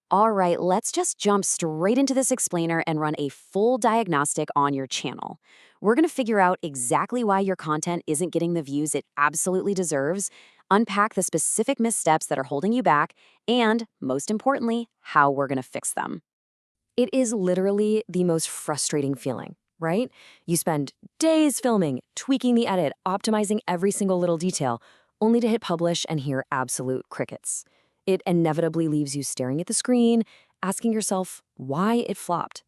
All right, let's just jump straight into this explainer and run a full diagnostic on your channel. We're going to figure out exactly why your content isn't getting the views it absolutely deserves, unpack the specific missteps that are holding you back, and, most importantly, how we're going to fix them. It is literally the most frustrating feeling, right? You spend days filming, tweaking the edit, optimizing every single little detail, only to hit publish and hear absolute crickets. It inevitably leaves you staring at the screen, asking yourself why it flopped.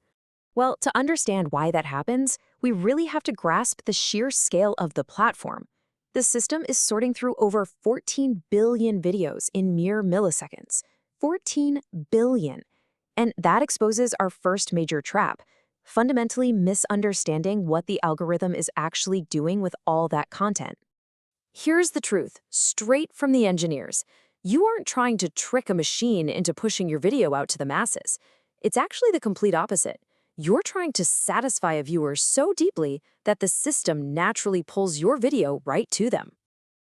Well, to understand why that happens, we really have to grasp the sheer scale of the platform. The system is sorting through over 14 billion videos in mere milliseconds. 14 billion. And that exposes our first major trap, fundamentally misunderstanding what the algorithm is actually doing with all that content. Here's the truth, straight from the engineers. You aren't trying to trick a machine into pushing your video out to the masses. It's actually the complete opposite. You're trying to satisfy a viewer so deeply that the system naturally pulls your video right to them.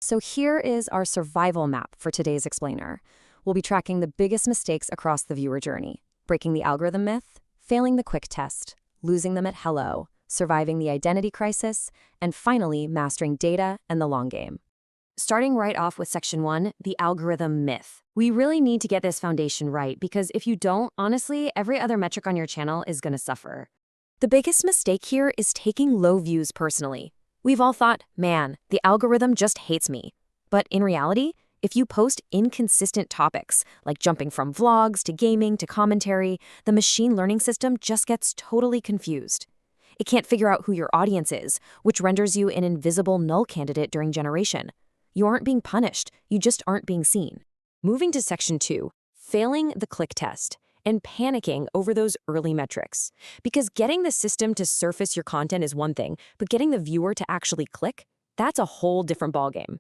So here is our survival map for today's explainer. We'll be tracking the biggest mistakes across the viewer journey, breaking the algorithm myth, failing the quick test, losing them at hello, surviving the identity crisis, and finally mastering data and the long game. Starting right off with section 1, the algorithm myth. We really need to get this foundation right because if you don't, honestly, every other metric on your channel is going to suffer. The biggest mistake here is taking low views personally. We've all thought, man, the algorithm just hates me. But in reality, if you post inconsistent topics, like jumping from vlogs to gaming to commentary, the machine learning system just gets totally confused. It can't figure out who your audience is, which renders you an invisible null candidate during generation. You aren't being punished, you just aren't being seen. Moving to section 2, failing the click test and panicking over those early metrics. Because getting the system to surface your content is one thing, but getting the viewer to actually click, that's a whole different ballgame.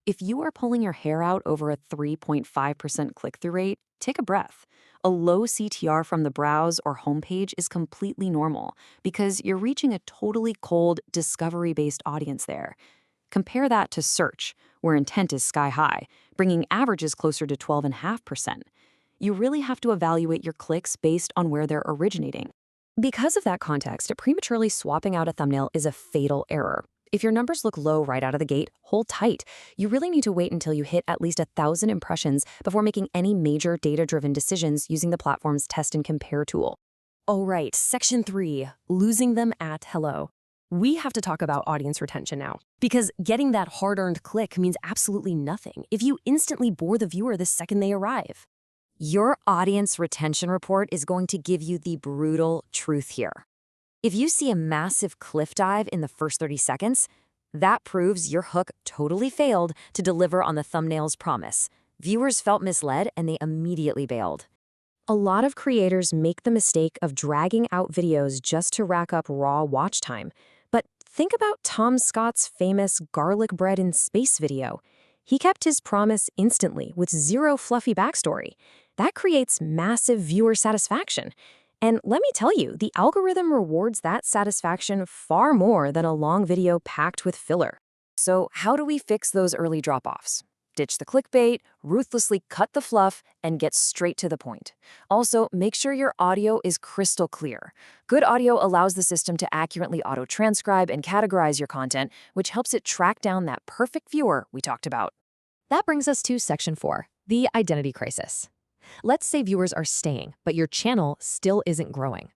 If you are pulling your hair out over a 3.5% click-through rate, take a breath. A low CTR from the browse or homepage is completely normal because you're reaching a totally cold, discovery-based audience there. Compare that to search, where intent is sky high, bringing averages closer to 12.5%. You really have to evaluate your clicks based on where they're originating. Because of that context, prematurely swapping out a thumbnail is a fatal error. If your numbers look low right out of the gate, hold tight. You really need to wait until you hit at least 1,000 impressions before making any major data-driven decisions using the platform's test and compare tool. All right, section 3, losing them at hello. We have to talk about audience retention now, because getting that hard-earned click means absolutely nothing if you instantly bore the viewer the second they arrive. Your audience retention report is going to give you the brutal truth here. If you see a massive cliff dive in the first 30 seconds, that proves your hook totally failed to deliver on the thumbnail's promise. Viewers felt misled and they immediately bailed. A lot of creators make the mistake of dragging out videos just to rack up raw watch time. But think about Tom Scott's famous garlic bread in space video. He kept his promise instantly with zero fluffy backstory. That creates massive viewer satisfaction. And let me tell you, the algorithm rewards that satisfaction far more than a long video packed with filler. So how do we fix those early drop-offs? Ditch the clickbait, ruthlessly cut the fluff, and get straight to the point. Also, make sure your audio is crystal clear. Good audio allows the system to accurately auto-transcribe and categorize your content, which helps it track down that perfect viewer we talked about. That brings us to section 4, the identity crisis. Let's say viewers are staying, but your channel still isn't growing.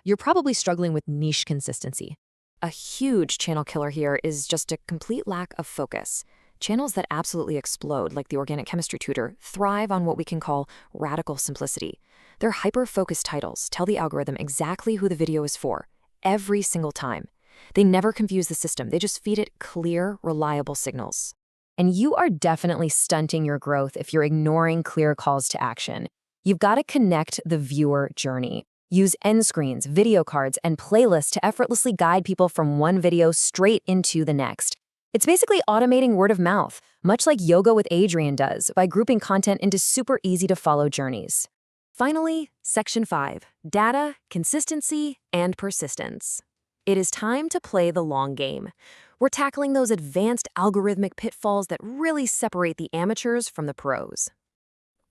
You're probably struggling with niche consistency. A huge channel killer here is just a complete lack of focus. Channels that absolutely explode, like the Organic Chemistry Tutor, thrive on what we can call radical simplicity. Their hyper-focused titles tell the algorithm exactly who the video is for, every single time. They never confuse the system, they just feed it clear, reliable signals. And you are definitely stunting your growth if you're ignoring clear calls to action. You've got to connect the viewer journey. Use end screens, video cards, and playlists to effortlessly guide people from one video straight into the next. It's basically automating word of mouth, much like Yoga with Adriene does, by grouping content into super easy-to-follow journeys. Finally, section 5, data, consistency, and persistence. It is time to play the long game. We're tackling those advanced algorithmic pitfalls that really separate the amateurs from the pros.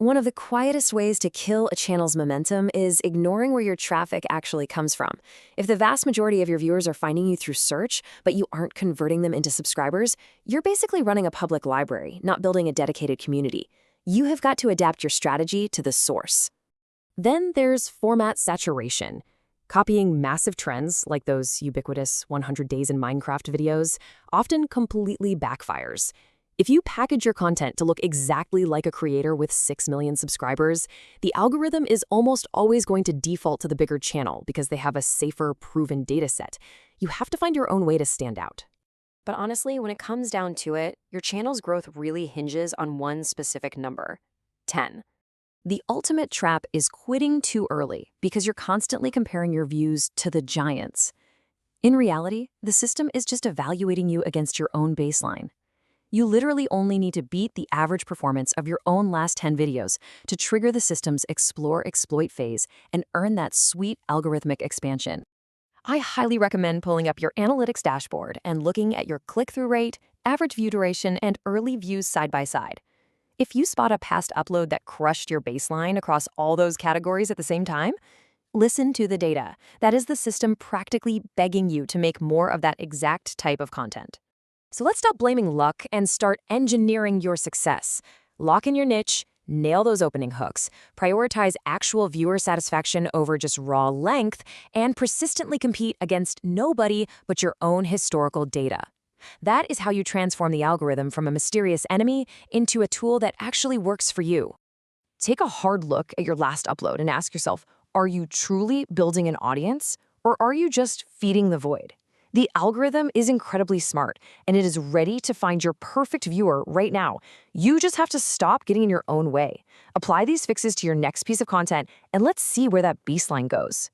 One of the quietest ways to kill a channel's momentum is ignoring where your traffic actually comes from. If the vast majority of your viewers are finding you through search, but you aren't converting them into subscribers, you're basically running a public library, not building a dedicated community. You have got to adapt your strategy to the source. Then there's format saturation. Copying massive trends, like those ubiquitous 100 Days in Minecraft videos, often completely backfires. If you package your content to look exactly like a creator with 6 million subscribers, the algorithm is almost always going to default to the bigger channel because they have a safer, proven data set. You have to find your own way to stand out. But honestly, when it comes down to it, your channel's growth really hinges on one specific number: 10. The ultimate trap is quitting too early because you're constantly comparing your views to the giants. In reality, the system is just evaluating you against your own baseline. You literally only need to beat the average performance of your own last 10 videos to trigger the system's explore-exploit phase and earn that sweet algorithmic expansion. I highly recommend pulling up your analytics dashboard and looking at your click-through rate, average view duration, and early views side by side. If you spot a past upload that crushed your baseline across all those categories at the same time, listen to the data. That is the system practically begging you to make more of that exact type of content. So let's stop blaming luck and start engineering your success. Lock in your niche, nail those opening hooks, prioritize actual viewer satisfaction over just raw length, and persistently compete against nobody but your own historical data. That is how you transform the algorithm from a mysterious enemy into a tool that actually works for you. Take a hard look at your last upload and ask yourself, are you truly building an audience, or are you just feeding the void? The algorithm is incredibly smart, and it is ready to find your perfect viewer right now. You just have to stop getting in your own way. Apply these fixes to your next piece of content, and let's see where that baseline goes.